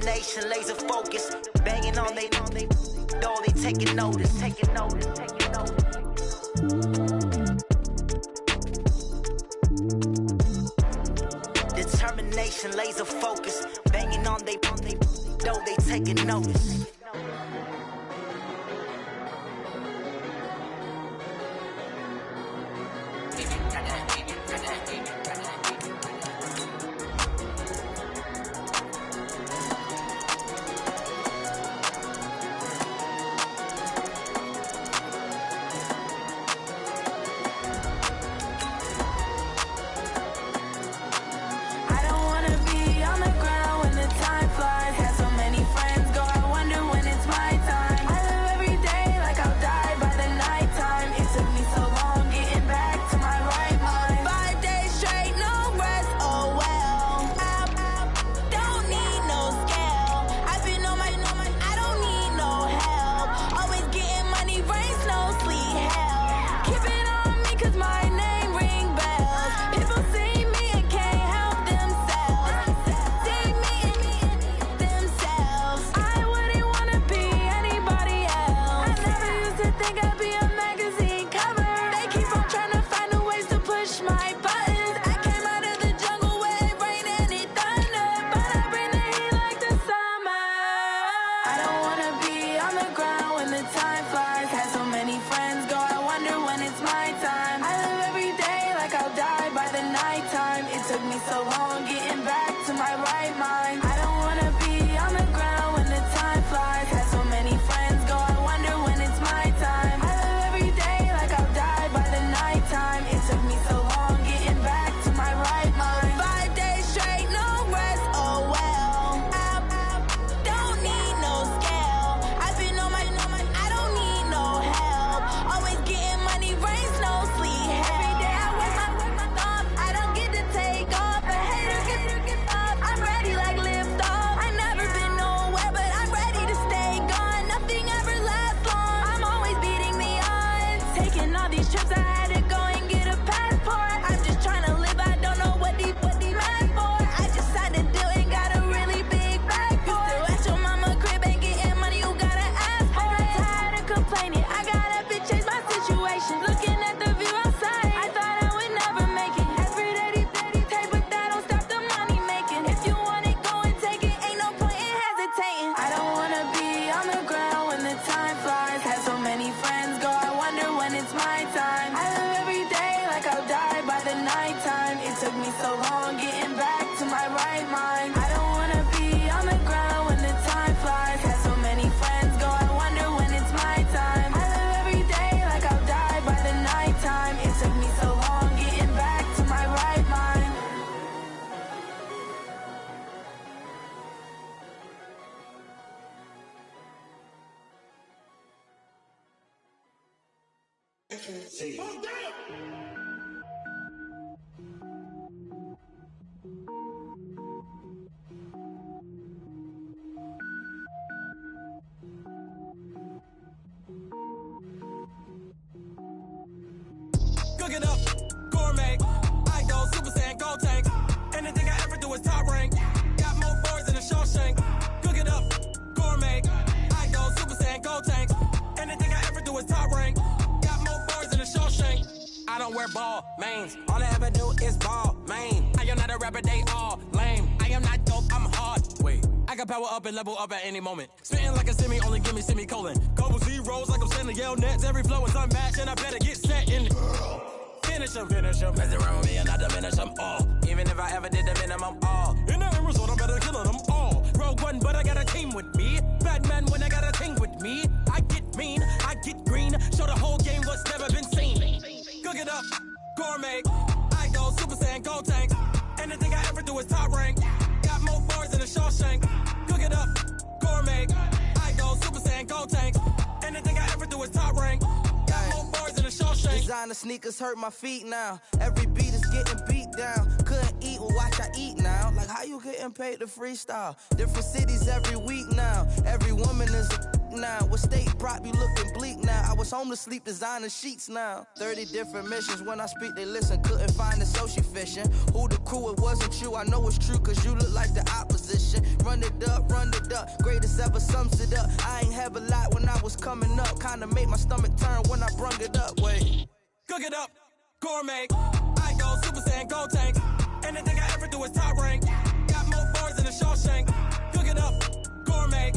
Determination, laser focus, banging on they door, they taking notice. Determination, laser focus, banging on they door, they taking notice. Cook it up, gourmet. I go Super Saiyan, gold tank. Anything I ever do is top rank. Got more boards than a Shawshank. Cook it up, gourmet. I go Super Saiyan, gold tank. Anything I ever do is top rank. Got more boards than a Shawshank. I don't wear ball mains. All I ever do is ball main. I am not a rapper, they all lame. I am not dope, I'm hard. Wait, I got power up and level up at any moment. Spitting like a semi, only give me semicolon. Couple zeros like I'm sending yell nets. Every flow is unmatched and I better get set in. Finish them. Mess around with me and I diminish them all. Even if I ever did the minimum, all. In the end result, I'm better killing them all. Rogue One, but I got a team with me. Batman when I got a team with me. I get mean, I get green. Show the whole game what's never been seen. Cook it up, gourmet. I go Super Saiyan, gold tank. Anything I ever do is top rank. Got more bars than a Shawshank. Cook it up, gourmet. I go Super Saiyan, gold tank. Anything I ever do is top rank. Got more bars than a Shawshank. Designer sneakers hurt my feet now. Every beat is getting beat down. Couldn't eat, well watch I eat now. Like how you getting paid to freestyle? Different cities every week now. Every woman is a now. What state prop you looking bleak now? I was home to sleep designing sheets now. 30 different missions. When I speak they listen. Couldn't find it so she fishing. Who the crew? It wasn't you. I know it's true cause you look like the opposition. emotion. Run it up, greatest ever sums it up. I ain't have a lot when I was coming up. Kinda made my stomach turn when I brung it up. Wait. Cook it up, gourmet. I go Super Saiyan, go tank. Anything I ever do is top rank. Got more bars than a Shawshank. Cook it up, gourmet.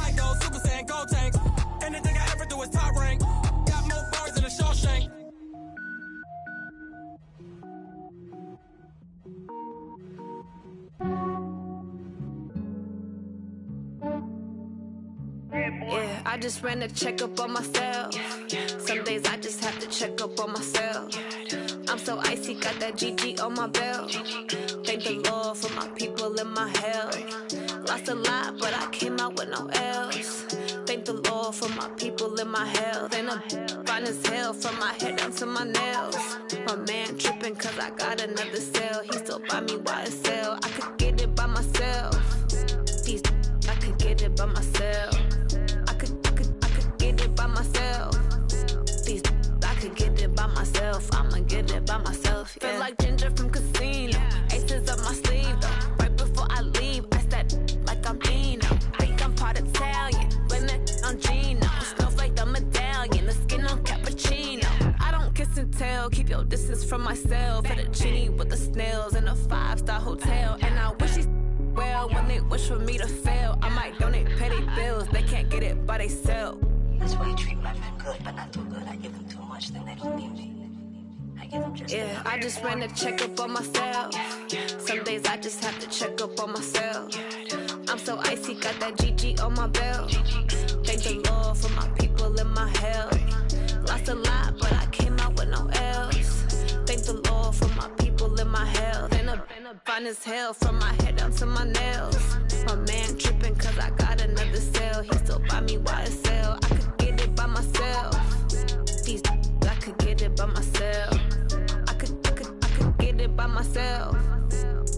I go Super Saiyan, go tank. Anything I ever do is top rank. Got more bars than a Shawshank. Yeah, I just ran a checkup on myself. Some days I just have to check up on myself. I'm so icy, got that GG on my belt. Thank the Lord for my people in my health. Lost a lot, but I came out with no L's. Thank the Lord for my people in my health. And I'm fine as hell from my head down to my nails. My man tripping cause I got another cell. He still buy me YSL. I could get it by myself. These I could get it by myself. I could get it by myself. These I could get it by myself. I'ma get it by myself. Yeah. Feel like Ginger from Casino. Aces up my sleeve though. Right before I leave, I start like I'm Dino. Think I'm part Italian, blame that on Gino. Smells like the medallion, the skin on cappuccino. I don't kiss and tell, keep your distance from myself. Fettuccine with the snails in a 5-star hotel. And I wish he's well when they wish for me to fail. I might donate petty bills, they can't get it by themselves. That's why you treat my friend good, but not too good. I give them too much, then they don't need me. I give them just yeah, I just ran a checkup on myself. Some days I just have to check up on myself. I'm so icy, got that GG on my belt. Thank the Lord for my people in my health. Lost a lot, but I came out with no L's. Thank the Lord for my people in my health. And I'm fine as hell from my head down to my nails. My man tripping cause I got another cell. He still buy me YSL. I could get it by myself. These I could get it by myself. I could get it by myself.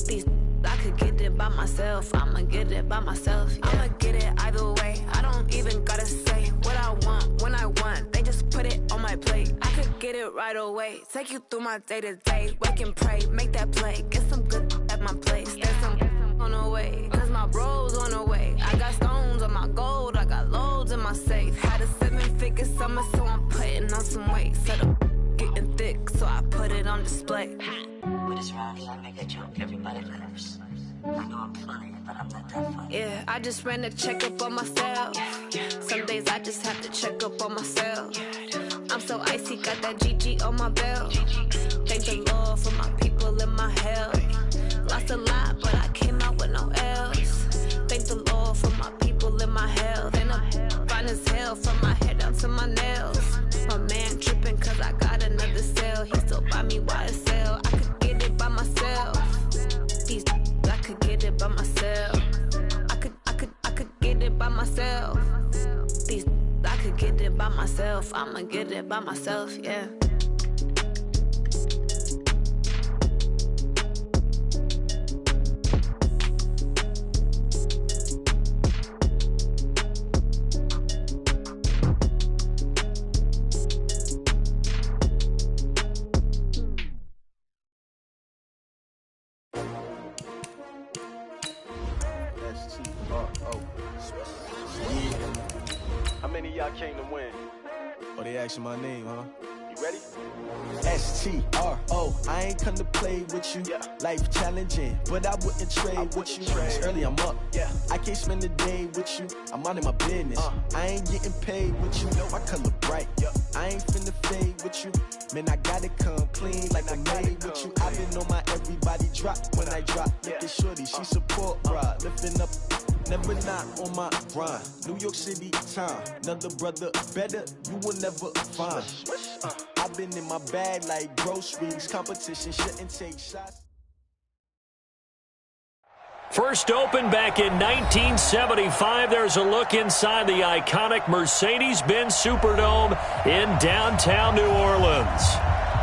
These I could get it by myself. I'ma get it by myself. Yeah. I'ma get it either way. I don't even gotta say what I want when I want. They just put it on my plate. I could get it right away. Take you through my day to day. Wake and pray, make that play. Get some good at my place. There's some on the way. Cause my bro's on the way. I got stones on my gold. I got loads in my safe. Had a 7-figure summer, so I'm putting on some weight. Set up getting thick, so I put it on display. With this round, I make a joke, everybody laughs. I know I'm funny, but I'm not that funny. Yeah, I just ran a checkup on myself. Some days I just have to check up on myself. I'm so icy, got that GG on my belt. Thank the Lord for my people in my health. Lost a lot, but I came out with no L's. Thank the Lord for my people in my health. And I'm fine as hell from my head down to my nails. My man tripping cause I got another cell. He still buy me YSL. I could get it by myself. These I could get it by myself. I could get it by myself. These I could get it by myself. I'ma get it by myself, yeah. How many of y'all came to win? Oh, they asking my name, huh? You ready? STRO, I ain't come to play with you. Yeah. Life challenging, but I wouldn't trade with you. It's early, I'm up. Yeah. I can't spend the day with you. I'm minding my business. I ain't getting paid with you. My color bright. Yeah. I ain't finna fade with you. Man, I gotta come clean like I'm made with you. I've been on my everybody drop when I drop. Look at shorty, she support ride. Lifting up, never not on my grind. New York City time, another brother better, you will never find. I've been in my bag like groceries. Competition shouldn't take shots. First opened back in 1975, there's a look inside the iconic Mercedes-Benz Superdome in downtown New Orleans.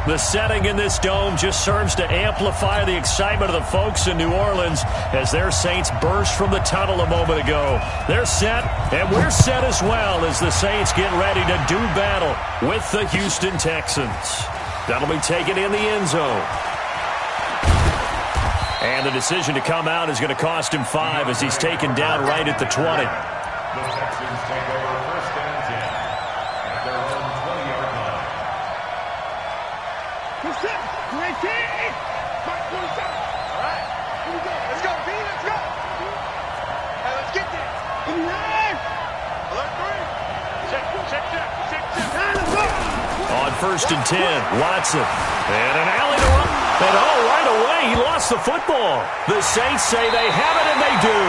The setting in this dome just serves to amplify the excitement of the folks in New Orleans as their Saints burst from the tunnel a moment ago. They're set, and we're set as well as the Saints get ready to do battle with the Houston Texans. That'll be taken in the end zone. And the decision to come out is going to cost him 5 as he's taken down right at the 20. The Texans take over 1st and 10 at their own 20-yard line. All right. Here we go. Let's go, B. Let's go. Hey, let's get this. Alert 3. Check. On 1st and 10, Watson. And an alley to run. And right away, he lost the football. The Saints say they have it, and they do.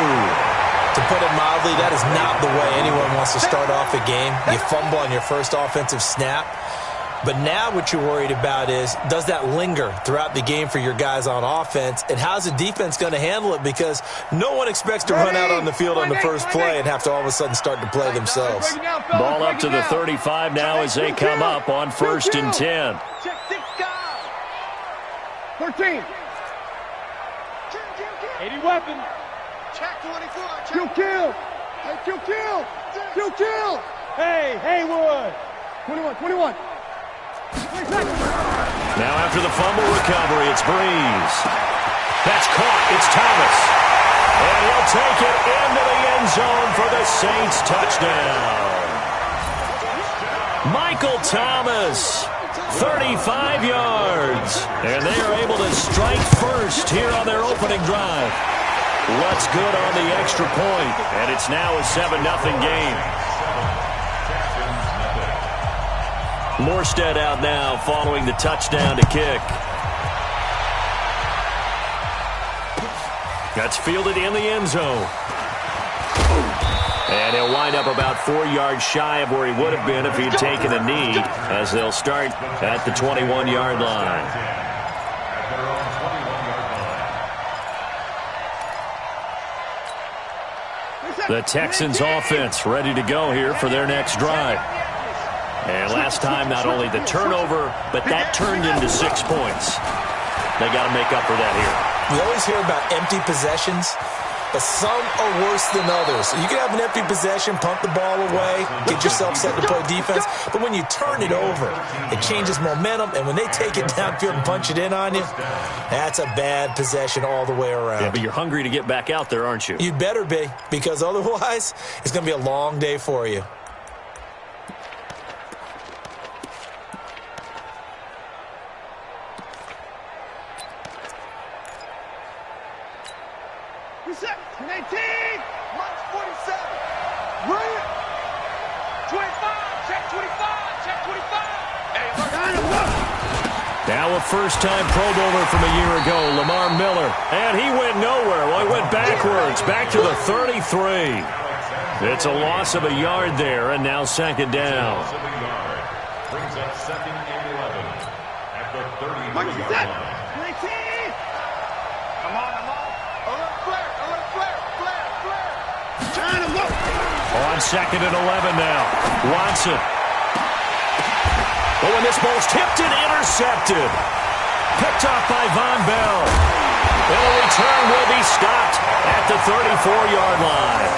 To put it mildly, that is not the way anyone wants to start off a game. You fumble on your first offensive snap. But now what you're worried about is, does that linger throughout the game for your guys on offense? And how's the defense going to handle it? Because no one expects to run out on the field on the first play and have to all of a sudden start to play themselves. Ball up to the 35 now as they come up on 1st and 10. Check 6 guys. 13. 80 weapon. Check 24. Kill. Hey, kill. Hey, Haywood. 21. Now after the fumble recovery, it's Breeze. That's caught. It's Thomas. And he'll take it into the end zone for the Saints touchdown. Michael Thomas, 35 yards. And they are able to strike first here on their opening drive. What's good on the extra point, and it's now a 7-0 game. Morstead out now following the touchdown to kick. That's fielded in the end zone. And he'll wind up about 4 yards shy of where he would have been if he'd taken a knee, as they'll start at the 21-yard line. The Texans offense ready to go here for their next drive. And last time, not only the turnover, but that turned into 6 points. They got to make up for that here. We always hear about empty possessions, but some are worse than others. You can have an empty possession, punt the ball away, get yourself set to play defense, but when you turn it over, it changes momentum, and when they take it downfield and punch it in on you, that's a bad possession all the way around. Yeah, but you're hungry to get back out there, aren't you? You'd better be, because otherwise, it's going to be a long day for you. Now a first-time Pro Bowler from a year ago, Lamar Miller. And he went nowhere. Well, he went backwards, back to the 33. It's a loss of a yard there, and now 2nd down. Brings up 2nd and 11 at the 30-yard line. Come on. Alert flare. On 2nd and 11 now. Watson. Oh, and this ball's tipped and intercepted. Picked off by Von Bell. And the return will be stopped at the 34-yard line.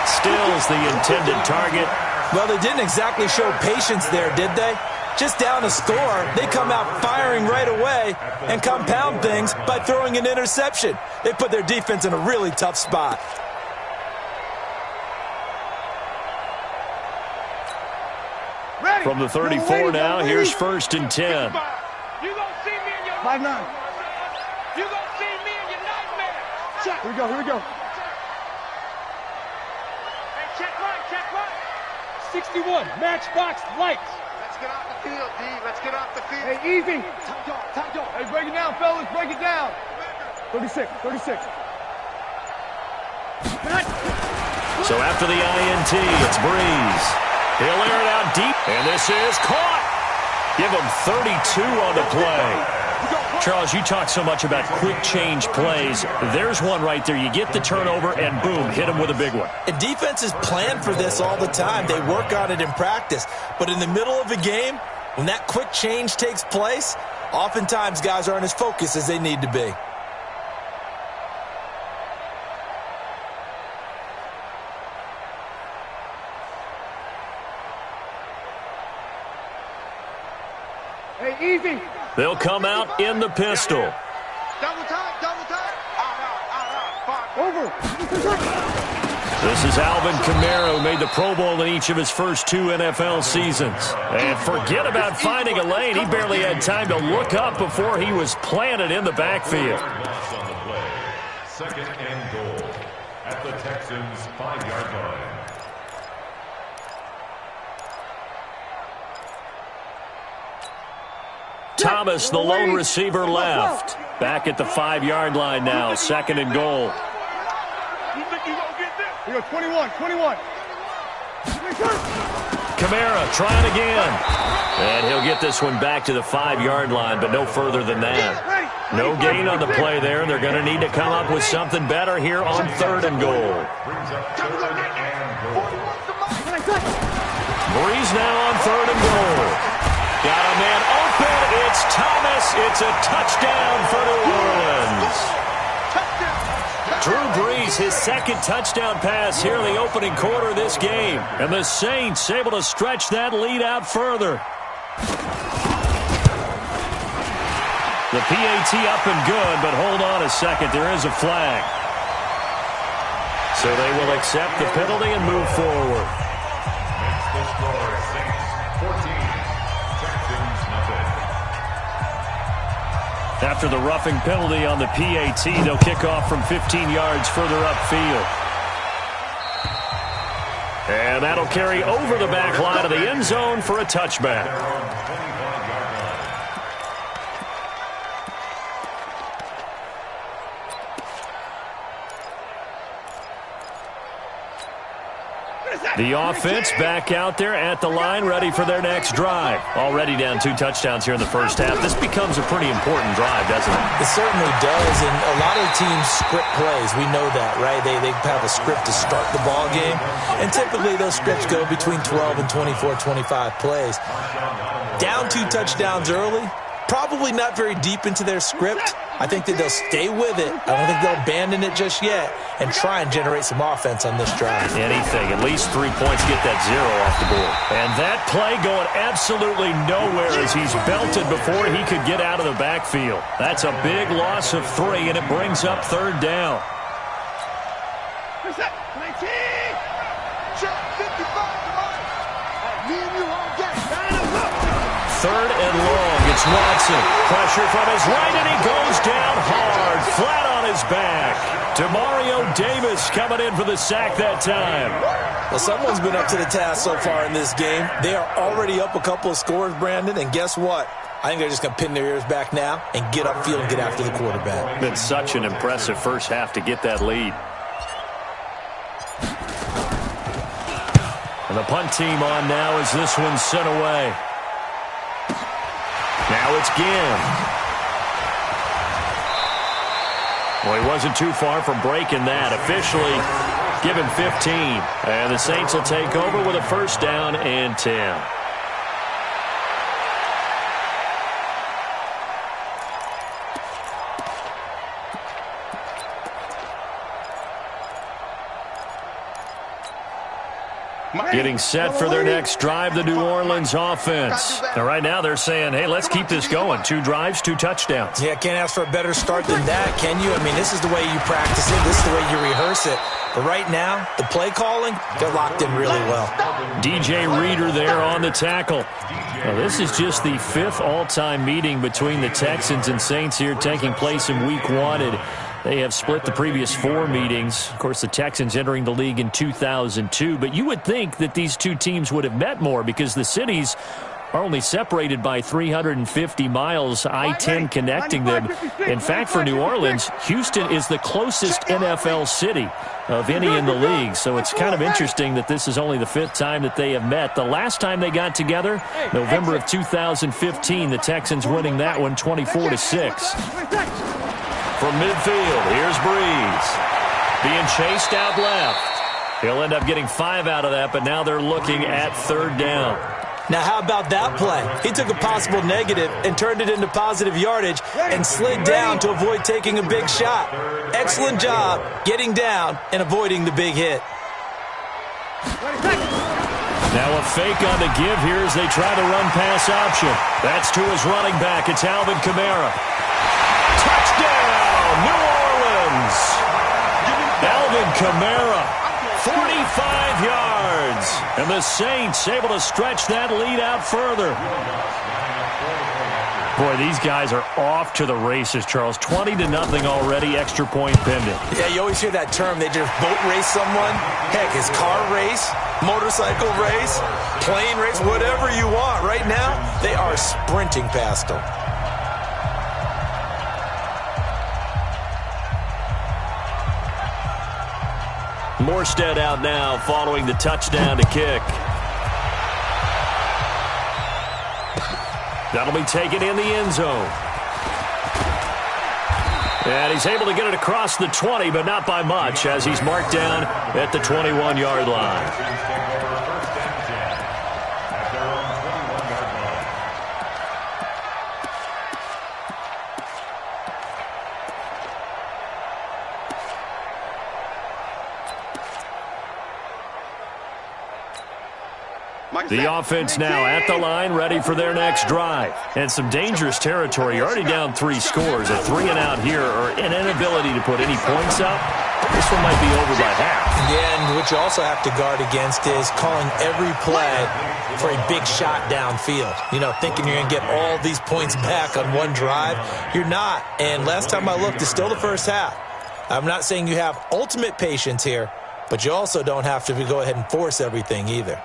Stills the intended target. Well, they didn't exactly show patience there, did they? Just down a score, they come out firing right away and compound things by throwing an interception. They put their defense in a really tough spot. From the 34 now, here's 1st and 10. You gonna see me in your 5-9. You gonna see me in your nightmare. Check. Here we go. Hey, check right. 61, matchbox lights. Let's get off the field, D. Let's get off the field. Hey, easy. Top dog. Hey, break it down, fellas. Break it down. 36. So after the INT, it's Breeze. He'll air it out deep, and this is caught. Give him 32 on the play. Charles, you talk so much about quick change plays. There's one right there. You get the turnover, and boom, hit him with a big one. And defenses plan for this all the time. They work on it in practice. But in the middle of a game, when that quick change takes place, oftentimes guys aren't as focused as they need to be. Hey, easy. They'll come out in the pistol. Double time. kill. This is Alvin Kamara, who made the Pro Bowl in each of his first 2 NFL seasons. And forget about finding a lane. He barely had time to look up before he was planted in the backfield. Second and goal at the Texans' 5-yard line. Thomas, the lone receiver, left. Back at the 5-yard line now, second and goal. We go 21. Kamara trying again. And he'll get this one back to the 5-yard line, but no further than that. No gain on the play there. They're going to need to come up with something better here on third and goal. Breeze now on third and goal. Got a man open. It's Thomas. It's a touchdown for New Orleans. Drew Brees, his second touchdown pass here in the opening quarter of this game. And the Saints able to stretch that lead out further. The PAT up and good, but hold on a second. There is a flag. So they will accept the penalty and move forward. Makes the score Saints 14, Texans nothing. After the roughing penalty on the PAT, they'll kick off from 15 yards further upfield. And that'll carry over the back line of the end zone for a touchback. The offense back out there at the line, ready for their next drive. Already down 2 touchdowns here in the first half. This becomes a pretty important drive, doesn't it? It certainly does, and a lot of teams script plays. We know that, right? They have a script to start the ball game, and typically those scripts go between 12 and 24, 25 plays. Down 2 touchdowns early, probably not very deep into their script. I think that they'll stay with it. I don't think they'll abandon it just yet and try and generate some offense on this drive. Anything. At least 3 points, get that 0 off the board. And that play going absolutely nowhere as he's belted before he could get out of the backfield. That's a big loss of 3, and it brings up third down. Third and long. It's Watson. Pressure from his right, and he goes down hard, flat on his back. Demario Davis coming in for the sack that time. Well, someone's been up to the task so far in this game. They are already up a couple of scores, Brandon, and guess what? I think they're just going to pin their ears back now and get upfield and get after the quarterback. Been such an impressive first half to get that lead. And the punt team on now as this one's sent away. Now it's Ginn. Well, he wasn't too far from breaking that. Officially given 15. And the Saints will take over with a first down and 10. Getting set for their next drive, the New Orleans offense. Now, right now they're saying, hey, let's keep this going. 2 drives, 2 touchdowns. Yeah, can't ask for a better start than that, can you? I mean, this is the way you practice it. This is the way you rehearse it. But right now, the play calling, they're locked in really well. DJ Reader there on the tackle. Now, this is just the 5th all-time meeting between the Texans and Saints here taking place in Week 1. They have split the previous 4 meetings. Of course, the Texans entering the league in 2002. But you would think that these 2 teams would have met more because the cities are only separated by 350 miles, I-10 connecting them. In fact, for New Orleans, Houston is the closest NFL city of any in the league. So it's kind of interesting that this is only the 5th time that they have met. The last time they got together, November of 2015, the Texans winning that one 24-6. From midfield, here's Breeze. Being chased out left. He'll end up getting 5 out of that, but now they're looking at third down. Now, how about that play? He took a possible negative and turned it into positive yardage and slid down to avoid taking a big shot. Excellent job getting down and avoiding the big hit. Now a fake on the give here as they try the run-pass option. That's to his running back. It's Alvin Kamara. Touchdown, New Orleans! Alvin Kamara, 45 yards. And the Saints able to stretch that lead out further. Boy, these guys are off to the races, Charles. 20-0 already, extra point pending. Yeah, you always hear that term. They just boat race someone. Heck, it's car race, motorcycle race, plane race, whatever you want. Right now, they are sprinting past them. Morstead out now following the touchdown to kick. That'll be taken in the end zone. And he's able to get it across the 20, but not by much, as he's marked down at the 21-yard line. The offense now at the line, ready for their next drive. And some dangerous territory. You're already down 3 scores. A 3-and-out here, or an inability to put any points up. This one might be over by half. Yeah, and what you also have to guard against is calling every play for a big shot downfield. You know, thinking you're going to get all these points back on one drive. You're not. And last time I looked, it's still the first half. I'm not saying you have ultimate patience here, but you also don't have to go ahead and force everything either.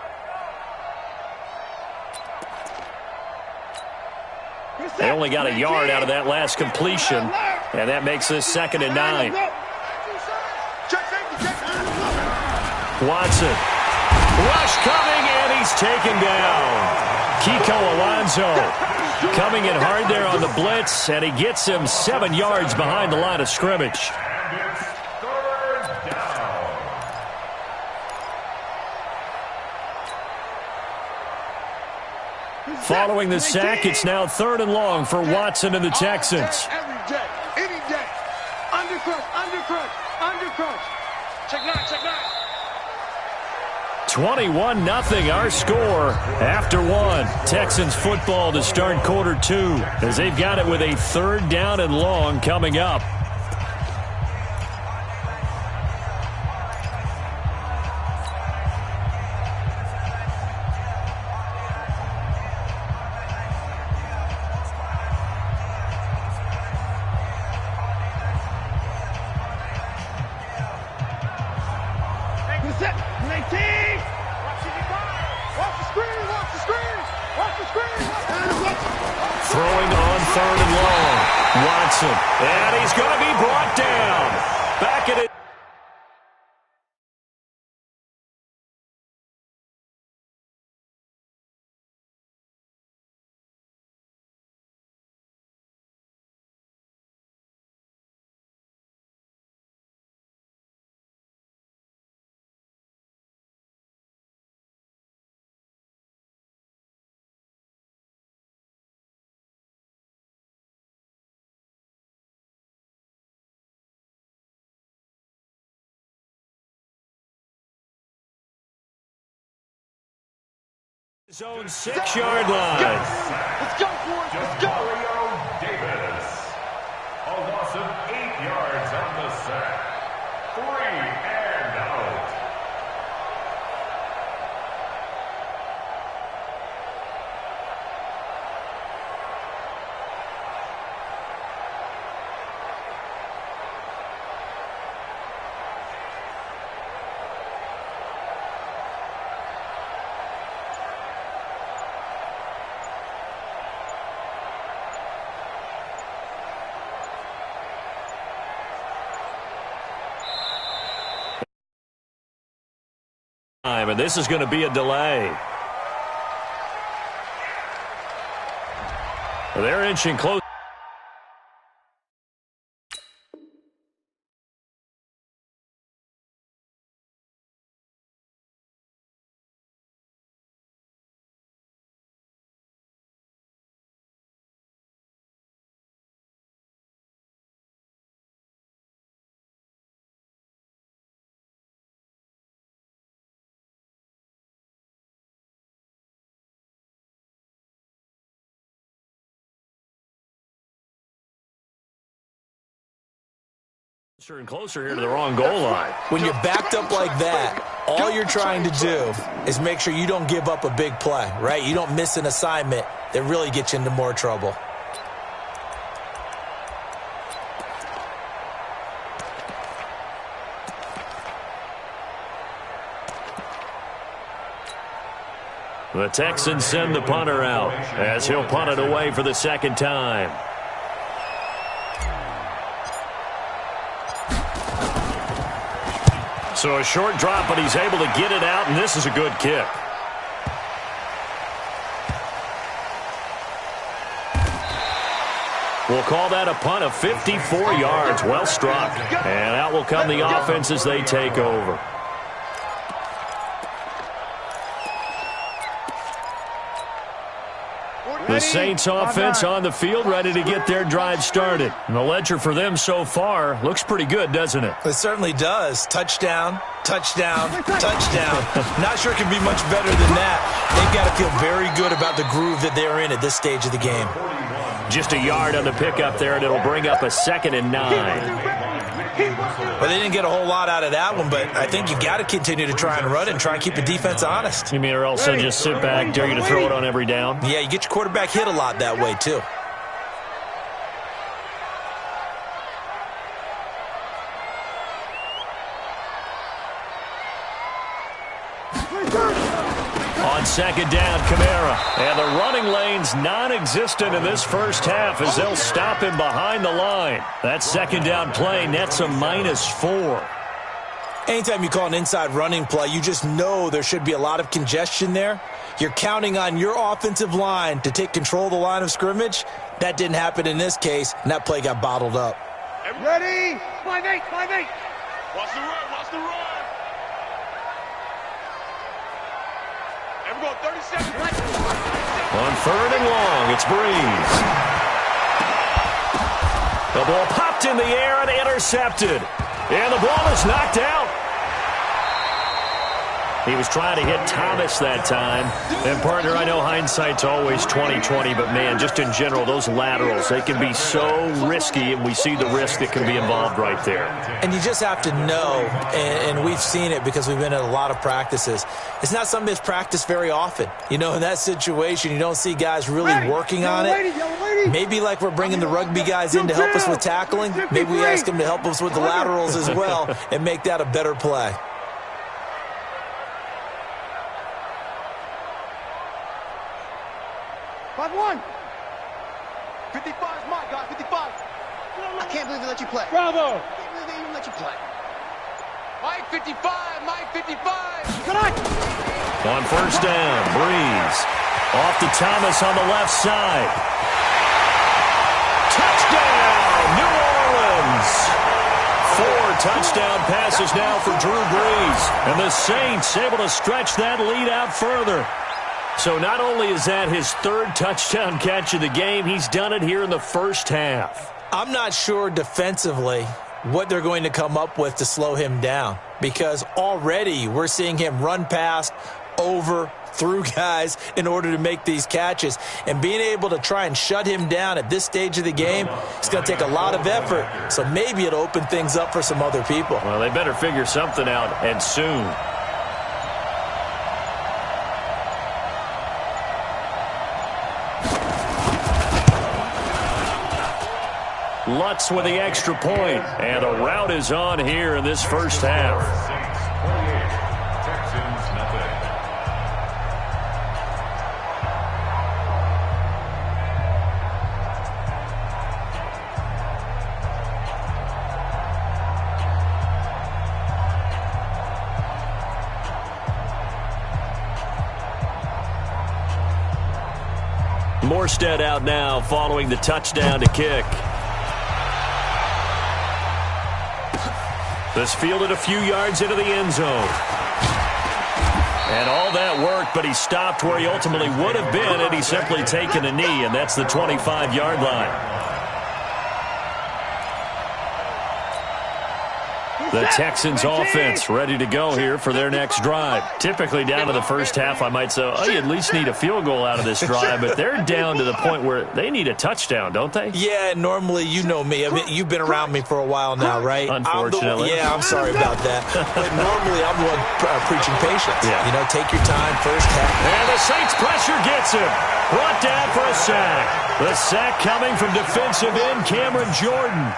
They only got a yard out of that last completion, and that makes this 2nd and 9. Watson. Rush coming, and he's taken down. Kiko Alonso coming in hard there on the blitz, and he gets him 7 yards behind the line of scrimmage. Following the sack, it's now 3rd and long for Watson and the Texans. Every day, any day. Undercrush, undercrush, undercrush. Check 9, check 9. 21-0 our score after 1. Texans football to start quarter 2 as they've got it with a 3rd down and long coming up. Throwing on 3rd and long. Watson. And he's going to be brought down. Back at it. Zone 6-yard line. Let's go, boys. Let's go. Davis. A loss of 8 yards on the sack. 3 and out. And this is going to be a delay. They're inching close. Closer and closer here to the wrong goal line. When you're backed up like that, all you're trying to do is make sure you don't give up a big play, right? You don't miss an assignment that really gets you into more trouble. The Texans send the punter out as he'll punt it away for the second time. So a short drop, but he's able to get it out, and this is a good kick. We'll call that a punt of 54 yards. Well struck. And out will come the offense as they take over. The Saints offense on the field, ready to get their drive started. And the ledger for them so far looks pretty good, doesn't it? It certainly does. Touchdown, touchdown, touchdown. Not sure it can be much better than that. They've got to feel very good about the groove that they're in at this stage of the game. Just a yard on the pickup there, and it'll bring up a 2nd and 9. Well, they didn't get a whole lot out of that one, but I think you got to continue to try and run and try and keep the defense honest. You mean or else they'll just sit back, dare you to throw it on every down? Yeah, you get your quarterback hit a lot that way, too. On 2nd down, Kamara. And the running lane's non-existent in this first half as they'll stop him behind the line. That 2nd down play nets a -4. Anytime you call an inside running play, you just know there should be a lot of congestion there. You're counting on your offensive line to take control of the line of scrimmage. That didn't happen in this case, and that play got bottled up. Ready? 5-8, 5-8. Watch the run, watch the run. And we're going 30 seconds. On 3rd and long, it's Breeze. The ball popped in the air and intercepted. And the ball is knocked out. He was trying to hit Thomas that time. And, partner, I know hindsight's always 20/20, but, man, just in general, those laterals, they can be so risky, and we see the risk that can be involved right there. And you just have to know, and we've seen it because we've been at a lot of practices, it's not something that's practiced very often. You know, in that situation, you don't see guys really working on it. Maybe like we're bringing the rugby guys in to help us with tackling, maybe we ask them to help us with the laterals as well and make that a better play. One. 55 is my guy, 55. I can't believe they let you play. Bravo. I can't believe they even let you play. Mike 55, Mike 55. Good night. On 1st down, Breeze. Off to Thomas on the left side. Touchdown, New Orleans. 4 touchdown passes now for Drew Brees. And the Saints able to stretch that lead out further. So not only is that his 3rd touchdown catch of the game, he's done it here in the first half. I'm not sure defensively what they're going to come up with to slow him down, because already we're seeing him run past, over, through guys in order to make these catches. And being able to try and shut him down at this stage of the game, it's going to take a lot of effort. So maybe it'll open things up for some other people. Well, they better figure something out, and soon. Lutz with the extra point, and a rout is on here in this first half. Texans nothing. Morstead out now following the touchdown to kick. This fielded a few yards into the end zone. And all that worked, but he stopped where he ultimately would have been had he simply taken a knee, and that's the 25-yard line. The Texans offense ready to go here for their next drive. Typically down to the first half, I might say, oh, you at least need a field goal out of this drive, but they're down to the point where they need a touchdown, don't they? Yeah, normally, you know me. I mean, you've been around me for a while now, right? Unfortunately. I'm sorry about that. But normally, I'm the one preaching patience. Yeah. You know, take your time, first half. And the Saints pressure gets him. Brought down for a sack. The sack coming from defensive end Cameron Jordan.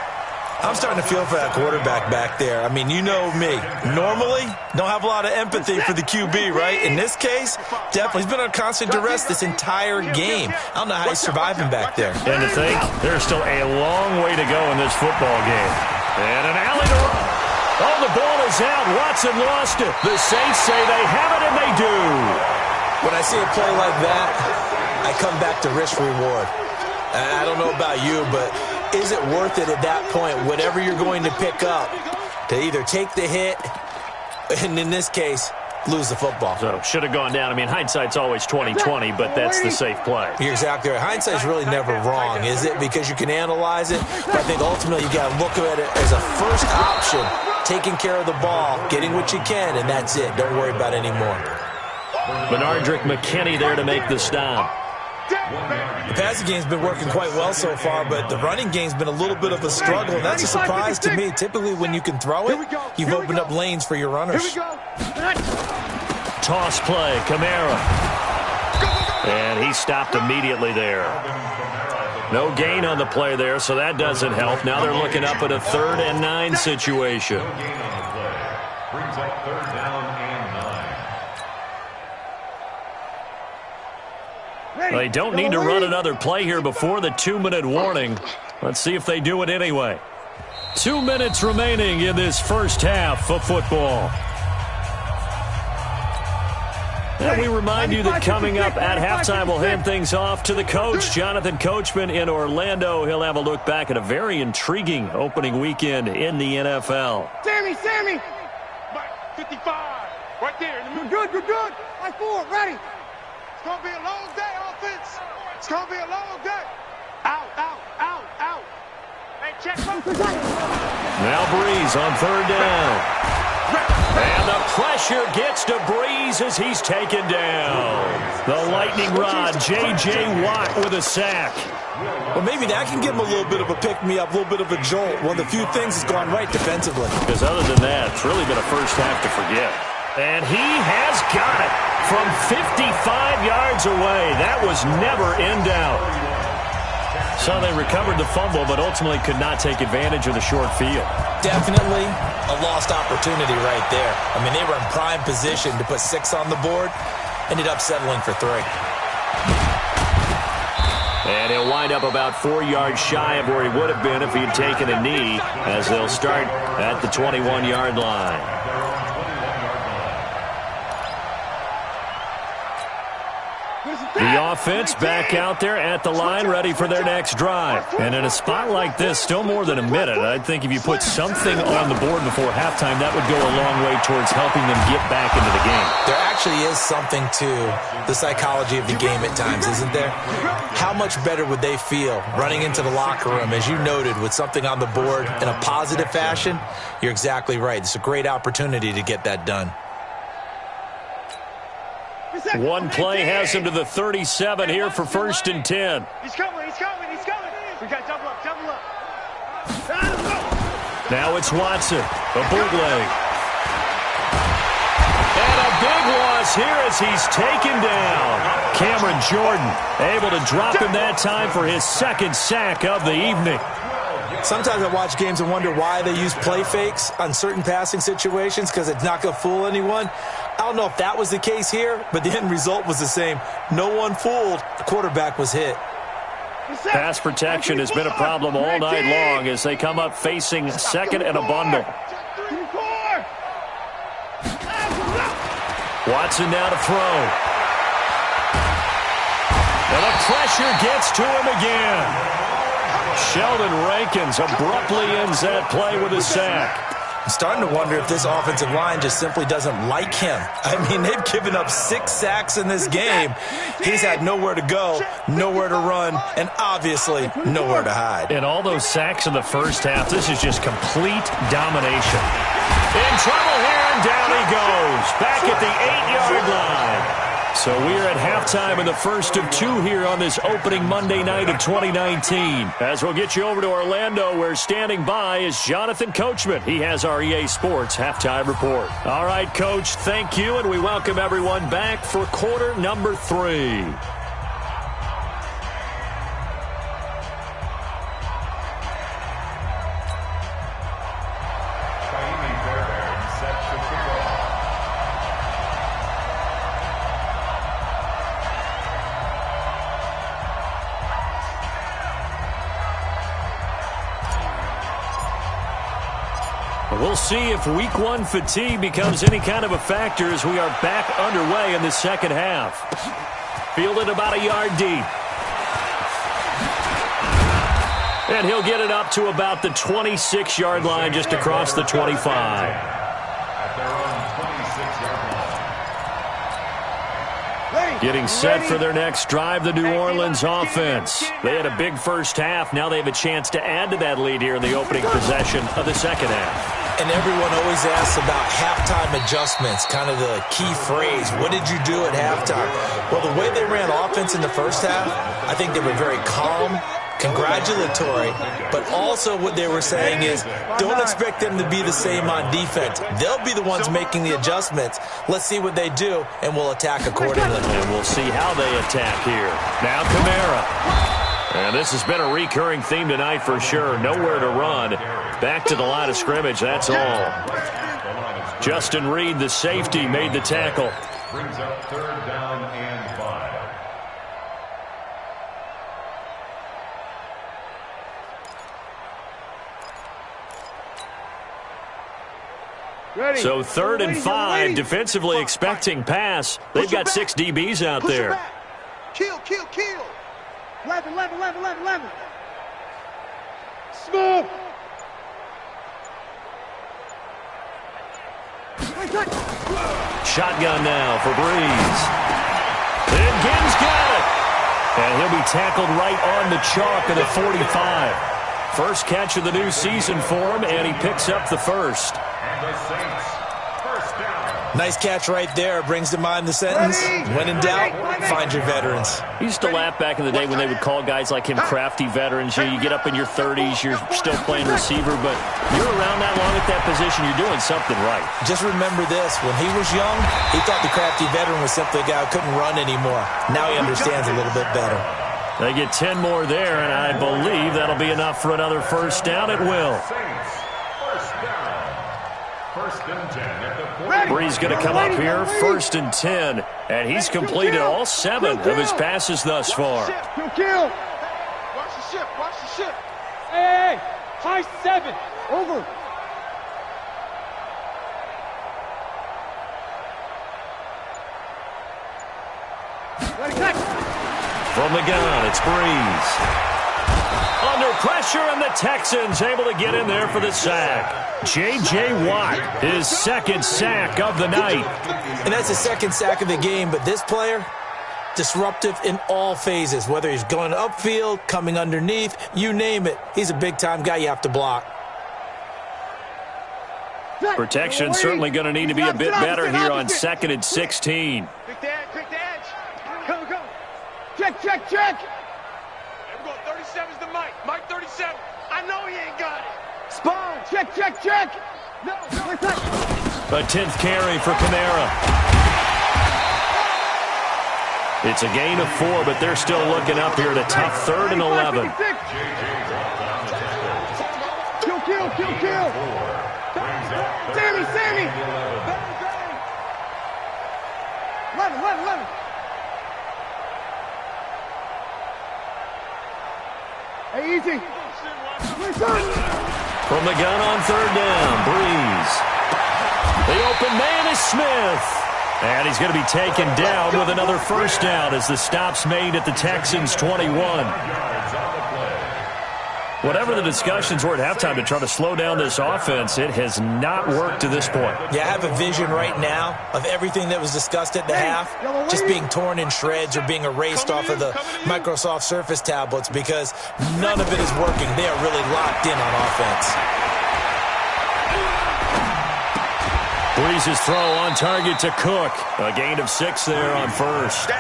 I'm starting to feel for that quarterback back there. I mean, you know me. Normally, don't have a lot of empathy for the QB, right? In this case, definitely. He's been on constant duress this entire game. I don't know how he's surviving back there. And to think, there's still a long way to go in this football game. And an alley to run. Oh, the ball is out. Watson lost it. The Saints say they have it, and they do. When I see a play like that, I come back to risk-reward. I don't know about you, but is it worth it at that point, whatever you're going to pick up, to either take the hit, and in this case, lose the football? So, should have gone down. I mean, hindsight's always 20/20, but that's the safe play. You're exactly right. Hindsight's really never wrong, is it? Because you can analyze it, but I think ultimately you got to look at it as a first option, taking care of the ball, getting what you can, and that's it. Don't worry about any more. Bernardrick McKinney there to make the stop. The passing game's been working quite well so far, but the running game's been a little bit of a struggle, and that's a surprise to me. Typically, when you can throw it, you've opened up lanes for your runners. Toss play, Kamara. And he stopped immediately there. No gain on the play there, so that doesn't help. Now they're looking up at a 3rd and 9 situation. Brings up 3rd down and 9. They don't need to run another play here before the 2-minute warning. Let's see if they do it anyway. 2 minutes remaining in this first half of football. And we remind you that coming up at halftime, we'll hand things off to the coach, Jonathan Coachman in Orlando. He'll have a look back at a very intriguing opening weekend in the NFL. Sammy! 55. Right there. You're good. Like 4, ready. It's going to be a long day, offense. It's going to be a long day. Out. Hey, check. Now Breeze on 3rd down. And the pressure gets to Breeze as he's taken down. The lightning rod, J.J. Watt with a sack. Well, maybe that can give him a little bit of a pick-me-up, a little bit of a jolt. One of the few things that's gone right defensively. Because other than that, it's really been a first half to forget. And he has got it from 55 yards away. That was never in doubt. So they recovered the fumble, but ultimately could not take advantage of the short field. Definitely A lost opportunity right there. I mean, they were in prime position to put 6 on the board. Ended up settling for 3. And he'll wind up about 4 yards shy of where he would have been if he had taken a knee, as they'll start at the 21-yard line. The offense back out there at the line, ready for their next drive. And in a spot like this, still more than a minute, I think if you put something on the board before halftime, that would go a long way towards helping them get back into the game. There actually is something to the psychology of the game at times, isn't there? How much better would they feel running into the locker room, as you noted, with something on the board in a positive fashion? You're exactly right. It's a great opportunity to get that done. One play has him to the 37 here for 1st and 10. He's coming. We got double up. Now it's Watson, a bootleg. And a big loss here as he's taken down. Cameron Jordan able to drop him that time for his 2nd sack of the evening. Sometimes I watch games and wonder why they use play fakes on certain passing situations, because it's not going to fool anyone. I don't know if that was the case here, but the end result was the same. No one fooled. The quarterback was hit. Pass protection has been a problem all night long as they come up facing 2nd and a bundle. Watson now to throw. And the pressure gets to him again. Sheldon Rankins abruptly ends that play with a sack. I'm starting to wonder if this offensive line just simply doesn't like him. I mean, they've given up 6 sacks in this game. He's had nowhere to go, nowhere to run, and obviously nowhere to hide. And all those sacks in the first half, this is just complete domination. In trouble here, and down he goes. Back at the 8-yard line. So we're at halftime in the first of 2 here on this opening Monday night of 2019. As we'll get you over to Orlando, where standing by is Jonathan Coachman. He has our EA Sports halftime report. All right, Coach, thank you, and we welcome everyone back for quarter number 3. We'll see if week 1 fatigue becomes any kind of a factor as we are back underway in the second half. Fielded about a yard deep. And he'll get it up to about the 26-yard line, just across the 25. Getting set for their next drive, the New Orleans offense. They had a big first half. Now they have a chance to add to that lead here in the opening possession of the second half. And everyone always asks about halftime adjustments, kind of the key phrase. What did you do at halftime? Well, the way they ran offense in the first half, I think they were very calm, congratulatory, but also what they were saying is don't expect them to be the same on defense. They'll be the ones making the adjustments. Let's see what they do, and we'll attack accordingly. And we'll see how they attack here. Now Kamara. And this has been a recurring theme tonight for sure. Nowhere to run. Back to the line of scrimmage, that's all. Justin Reed, the safety, made the tackle. Brings up 3rd down and 5. So 3rd and 5, defensively expecting pass. They've got 6 DBs out there. Kill. 11. Smooth. Shotgun now for Breeze. And Gibbs got it. And he'll be tackled right on the chalk of the 45. First catch of the new season for him, and he picks up the first. And the Saints, first down. Nice catch right there. Brings to mind the sentence, when in doubt, find your veterans. I used to laugh back in the day when they would call guys like him crafty veterans. You get up in your 30s, you're still playing receiver, but you're around that long at that position, you're doing something right. Just remember this. When he was young, he thought the crafty veteran was simply a guy who couldn't run anymore. Now he understands a little bit better. They get 10 more there, and I believe that'll be enough for another first down. It will. Saints, first down. 1st and 10 at the 40. Breeze going to come up here, 1st and 10, and he's completed all 7 of his passes thus far. Kill. Watch the ship. Hey, high 7. Over. From the gun, it's Breeze. Under pressure, and the Texans able to get in there for the sack. J.J. Watt, his 2nd sack of the night. And that's the 2nd sack of the game, but this player, disruptive in all phases, whether he's going upfield, coming underneath, you name it. He's a big-time guy you have to block. Protection certainly going to need to be a bit better here on 2nd and 16. Quick the edge. Come. Check. Hey, we're going 37's to Mike. Mike 37. I know he ain't got it. Spawn. Check. No. A 10th carry for Kamara. It's a gain of 4, but they're still looking up here at a tough 3rd and 11. Kill. Sammy. 11. Hey, easy. From the gun on 3rd down, Breeze. The open man is Smith. And he's going to be taken down with another first down as the stop's made at the Texans' 21. Whatever the discussions were at halftime to try to slow down this offense, it has not worked to this point. Yeah, I have a vision right now of everything that was discussed at the half just being torn in shreds or being erased off of the Microsoft Surface tablets because none of it is working. They are really locked in on offense. Breeze's throw on target to Cook. A gain of 6 there on first.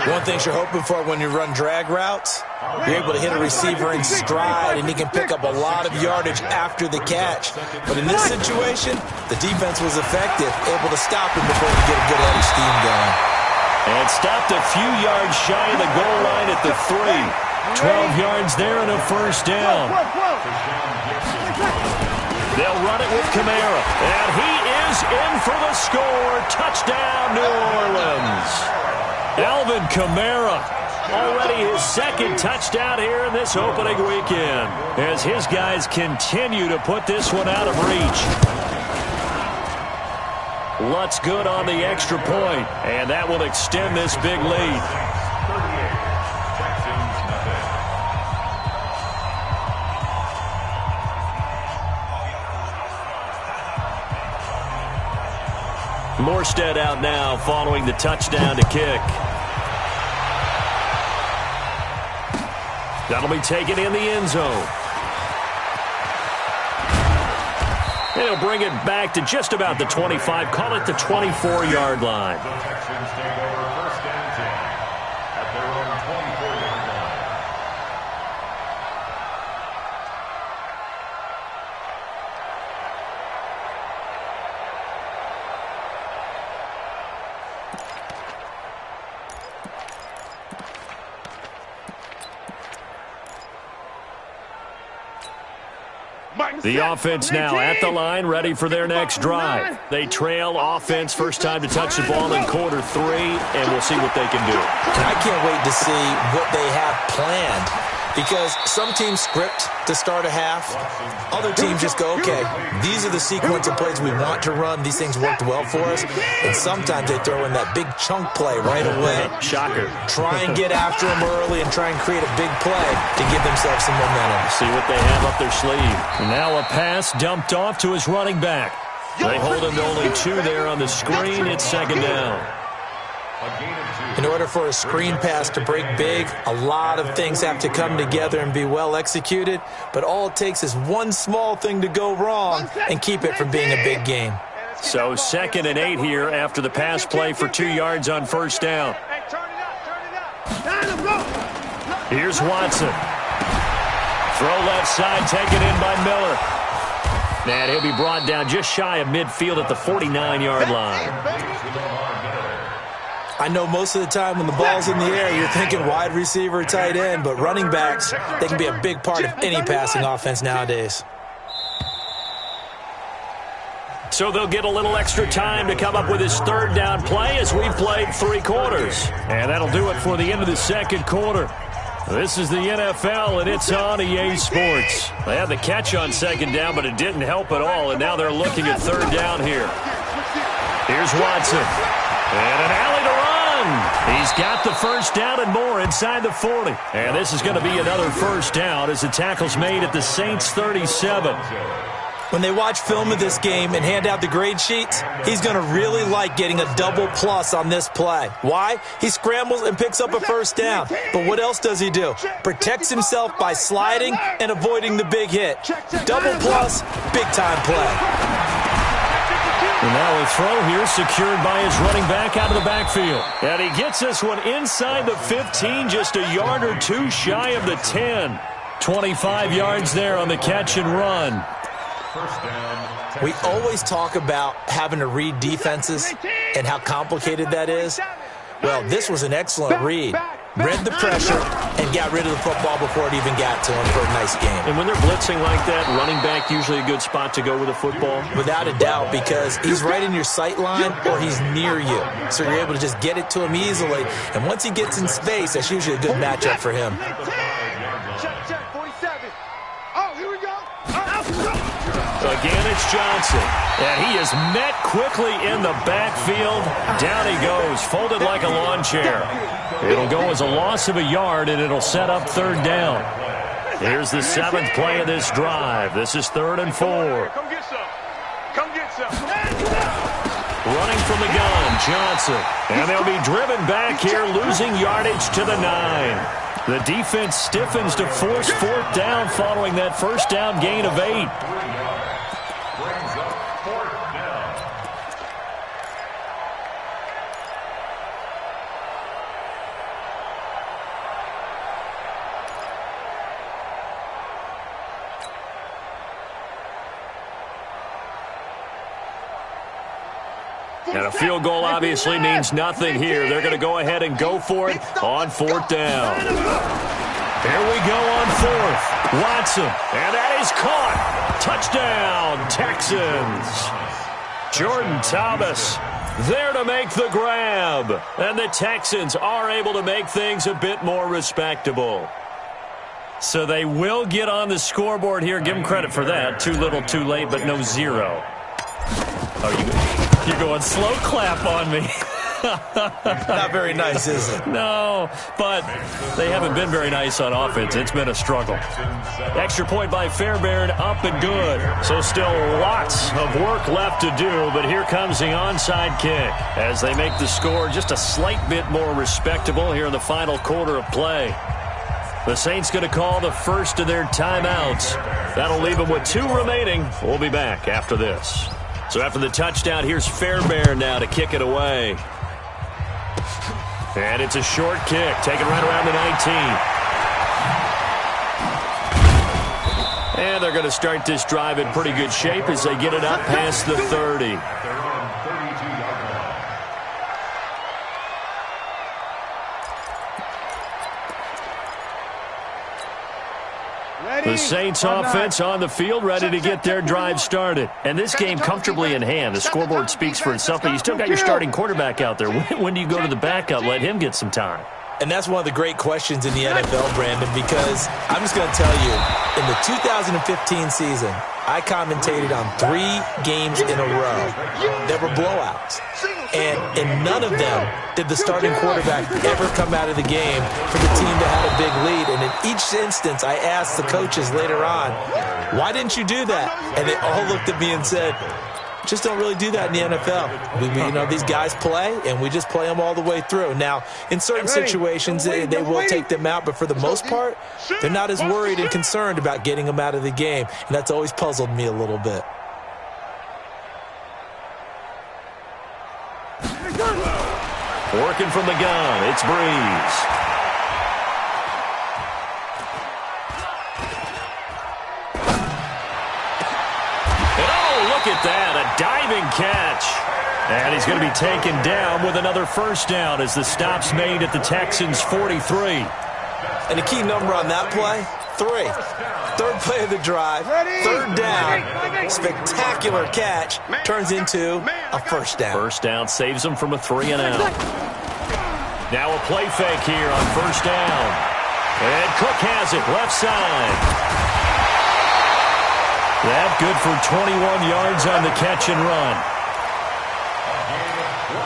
One thing you're hoping for when you run drag routes, you're able to hit a receiver in stride, and he can pick up a lot of yardage after the catch. But in this situation, the defense was effective, able to stop him before he get a good head of steam going. And stopped a few yards shy of the goal line at the 3. 12 yards there and a first down. They'll run it with Kamara, and he is in for the score. Touchdown, New Orleans. Alvin Kamara, already his second touchdown here in this opening weekend, as his guys continue to put this one out of reach. Lutz good on the extra point, and that will extend this big lead. Morstead out now following the touchdown to kick. That'll be taken in the end zone. And he'll bring it back to just about the 25. Call it the 24-yard line. The Texans take over first and 10 at their own 24-yard line. The offense now at the line, ready for their next drive. They trail offense, first time to touch the ball in quarter 3, and we'll see what they can do. And I can't wait to see what they have planned, because some teams script to start a half. Other teams just go, okay, these are the sequence of plays we want to run. These things worked well for us. And sometimes they throw in that big chunk play right away. Shocker. Try and get after them early and try and create a big play to give themselves some momentum. See what they have up their sleeve. And now a pass dumped off to his running back. They hold him to only 2 there on the screen. It's second down. In order for a screen pass to break big, a lot of things have to come together and be well executed, but all it takes is one small thing to go wrong and keep it from being a big game. So 2nd and 8 here after the pass play for 2 yards on first down. Here's Watson. Throw left side, taken in by Miller. And he'll be brought down just shy of midfield at the 49-yard line. I know most of the time when the ball's in the air, you're thinking wide receiver, tight end, but running backs, they can be a big part of any passing offense nowadays. So they'll get a little extra time to come up with his 3rd down play as we've played 3 quarters. And that'll do it for the end of the second quarter. This is the NFL, and it's on EA Sports. They had the catch on 2nd down, but it didn't help at all, and now they're looking at 3rd down here. Here's Watson. And an alley to run. He's got the first down and more inside the 40. And this is going to be another first down as the tackle's made at the Saints' 37. When they watch film of this game and hand out the grade sheets, he's going to really like getting a double plus on this play. Why? He scrambles and picks up a first down. But what else does he do? Protects himself by sliding and avoiding the big hit. Double plus, big-time play. And now a throw here secured by his running back out of the backfield. And he gets this one inside the 15, just a yard or 2 shy of the 10. 25 yards there on the catch and run. We always talk about having to read defenses and how complicated that is. Well, this was an excellent read. Read the pressure and got rid of the football before it even got to him for a nice game. And when they're blitzing like that, running back usually a good spot to go with the football? Without a doubt, because he's right in your sight line or he's near you. So you're able to just get it to him easily. And once he gets in space, that's usually a good matchup for him. Again, it's Johnson. And he is met quickly in the backfield. Down he goes, folded like a lawn chair. It'll go as a loss of a yard, and it'll set up 3rd down. Here's the 7th play of this drive. This is 3rd and 4. Come get some. Come get some. Running from the gun, Johnson. And they'll be driven back here, losing yardage to the 9. The defense stiffens to force 4th down following that first down gain of 8. Brings up 4th down. And a field goal obviously means nothing here. They're going to go ahead and go for it on 4th down. Here we go on 4th. Watson, and that is caught. Touchdown, Texans. Jordan Thomas there to make the grab. And the Texans are able to make things a bit more respectable. So they will get on the scoreboard here. Give them credit for that. Too little, too late, but no 0. You're going slow clap on me. Not very nice, is it? No, but they haven't been very nice on offense. It's been a struggle. Extra point by Fairbairn, up and good. So still lots of work left to do, but here comes the onside kick as they make the score just a slight bit more respectable here in the final quarter of play. The Saints going to call the first of their timeouts. That'll leave them with 2 remaining. We'll be back after this. So after the touchdown, here's Fairbairn now to kick it away. And it's a short kick, taken right around the 19. And they're going to start this drive in pretty good shape as they get it up past the 30. The Saints offense on the field, ready to get their drive started. And this game comfortably in hand. The scoreboard speaks for itself, but you still got your starting quarterback out there. When do you go to the backup? Let him get some time. And that's one of the great questions in the NFL, Brandon, because I'm just going to tell you, in the 2015 season, I commentated on 3 games in a row. There were blowouts. And in none of them did the starting quarterback ever come out of the game for the team that had a big lead. And in each instance, I asked the coaches later on, why didn't you do that? And they all looked at me and said, just don't really do that in the NFL. These guys play, and we just play them all the way through. Now, in certain situations, they will take them out, but for the most part, they're not as worried and concerned about getting them out of the game. And that's always puzzled me a little bit. Working from the gun, it's Breeze. And oh, look at that, a diving catch. And he's going to be taken down with another first down as the stop's made at the Texans' 43. And the key number on that play, 3. 3rd play of the drive, 3rd down, spectacular catch, turns into a first down. First down saves them from a 3-and-out. Now a play fake here on first down. And Cook has it, left side. That good for 21 yards on the catch and run.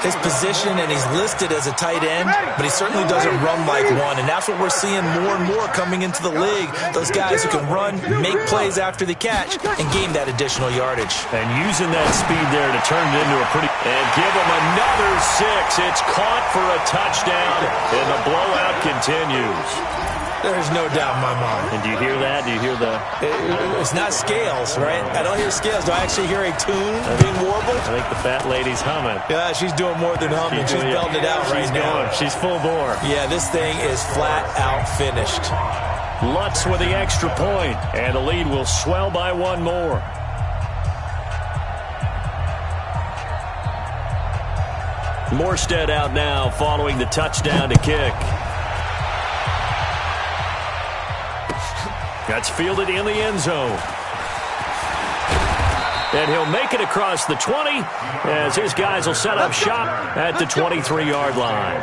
His position, and he's listed as a tight end, but he certainly doesn't run like one, and that's what we're seeing more and more coming into the league. Those guys who can run, make plays after the catch, and gain that additional yardage. And using that speed there to turn it into a pretty... And give him another 6. It's caught for a touchdown, and the blowout continues. There's no doubt in my mind. And do you hear that? Do you hear the... It's not scales, right? I don't hear scales. Do I actually hear a tune being warbled? I think the fat lady's humming. Yeah, she's doing more than humming. She's belting it out right now. She's full bore. Yeah, this thing is flat out finished. Lutz with the extra point, and the lead will swell by 1 more. Morstead out now following the touchdown to kick. That's fielded in the end zone. And he'll make it across the 20 as his guys will set up shop at the 23-yard line.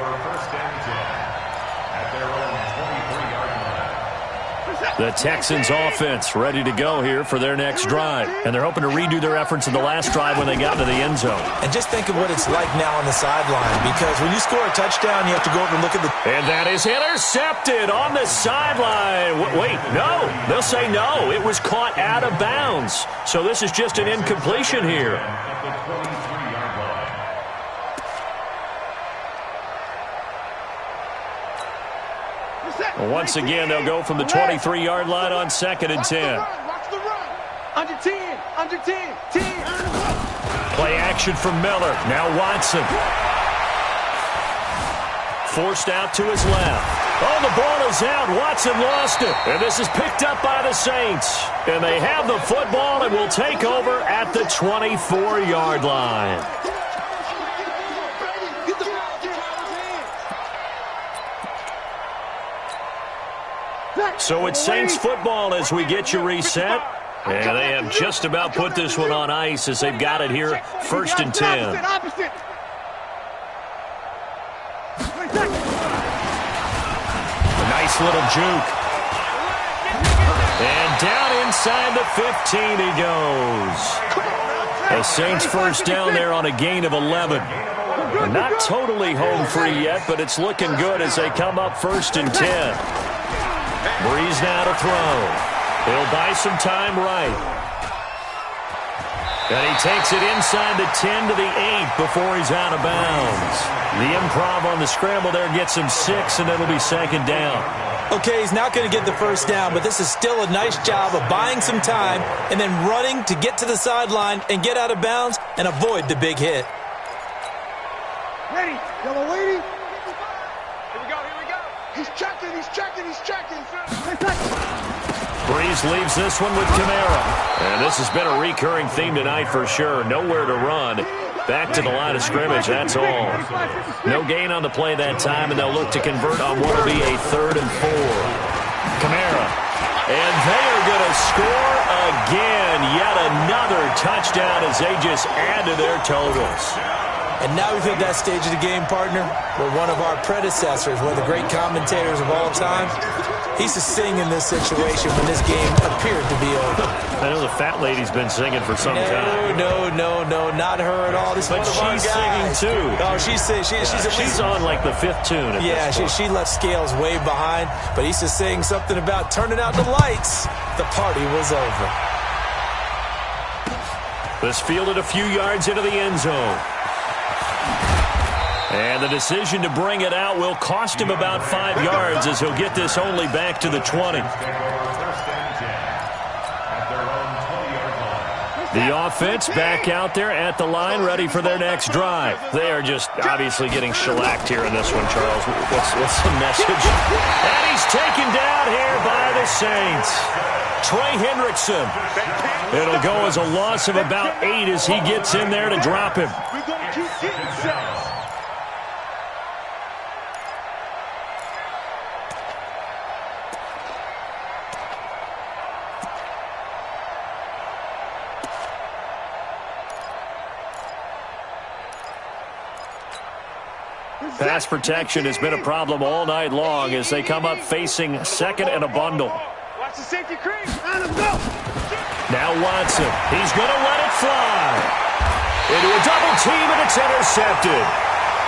The Texans offense ready to go here for their next drive. And they're hoping to redo their efforts in the last drive when they got to the end zone. And just think of what it's like now on the sideline, because when you score a touchdown, you have to go over and look at the... And that is intercepted on the sideline. Wait, no. They'll say no. It was caught out of bounds. So this is just an incompletion here. Once again, they'll go from the 23-yard line on 2nd and 10. Watch the run. Under 10. Under 10. 10. Play action from Miller. Now Watson. Forced out to his left. Oh, the ball is out. Watson lost it. And this is picked up by the Saints. And they have the football and will take over at the 24-yard line. So it's Saints football as we get you reset. And they have just about put this one on ice as they've got it here, 1st and 10. A nice little juke. And down inside the 15 he goes. The Saints first down there on a gain of 11. Not totally home free yet, but it's looking good as they come up 1st and 10. Breeze now to throw. He'll buy some time right. And he takes it inside the 10 to the 8 before he's out of bounds. The improv on the scramble there gets him 6, and it'll be 2nd down. Okay, he's not going to get the first down, but this is still a nice job of buying some time and then running to get to the sideline and get out of bounds and avoid the big hit. Ready. Yellow waiting. Here we go. Here we go. He's checking. He's checking. He's checking. Breeze leaves this one with Kamara. And this has been a recurring theme tonight for sure. Nowhere to run. Back to the line of scrimmage, that's all. No gain on the play that time, and they'll look to convert on what will be a 3rd and 4. Kamara. And they are going to score again. Yet another touchdown as they just add to their totals. And now we've hit that stage of the game, partner, where one of our predecessors, one of the great commentators of all time, he used to sing in this situation when this game appeared to be over. I know the fat lady's been singing for some time. No, not her at all. This but is one of she's our guys. singing too. Oh, she's on like the 5th tune. Yeah, she left Scales way behind, but he used to sing something about turning out the lights. The party was over. This fielded a few yards into the end zone. And the decision to bring it out will cost him about 5 yards as he'll get this only back to the 20. The offense back out there at the line, ready for their next drive. They are just obviously getting shellacked here in this one, Charles. What's the message? And he's taken down here by the Saints. Trey Hendrickson. It'll go as a loss of about 8 as he gets in there to drop him. We're going to keep getting sacks. Pass protection has been a problem all night long as they come up facing 2nd and a bundle. Watch the safety crease. Let him go. Now Watson. He's going to let it fly. Into a double team, and it's intercepted.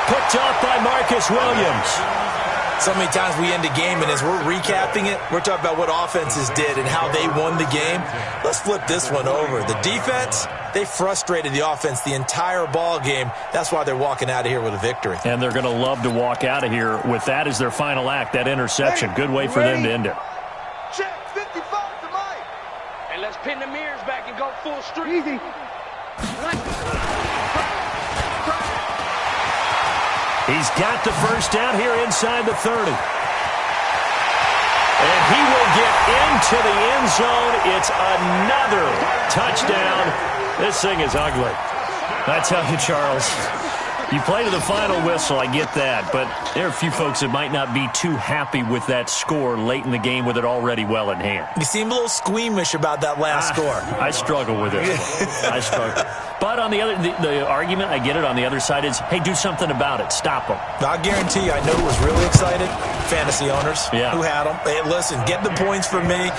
Picked up by Marcus Williams. So many times we end a game, and as we're recapping it, we're talking about what offenses did and how they won the game. Let's flip this one over. The defense, they frustrated the offense the entire ball game. That's why they're walking out of here with a victory. And they're going to love to walk out of here with that as their final act, that interception. Good way for them to end it. Check 55 to Mike. And let's pin the mirrors back and go full street. Easy. He's got the first down here inside the 30. And he will get into the end zone. It's another touchdown. This thing is ugly. I tell you, Charles, you play to the final whistle, I get that. But there are a few folks that might not be too happy with that score late in the game with it already well in hand. You seem a little squeamish about that last score. I struggle with it. I struggle. But on the other, the argument, I get it, on the other side is, hey, do something about it. Stop them. I guarantee you, I know who was really excited. fantasy owners who had them. Hey, listen, get the points from me.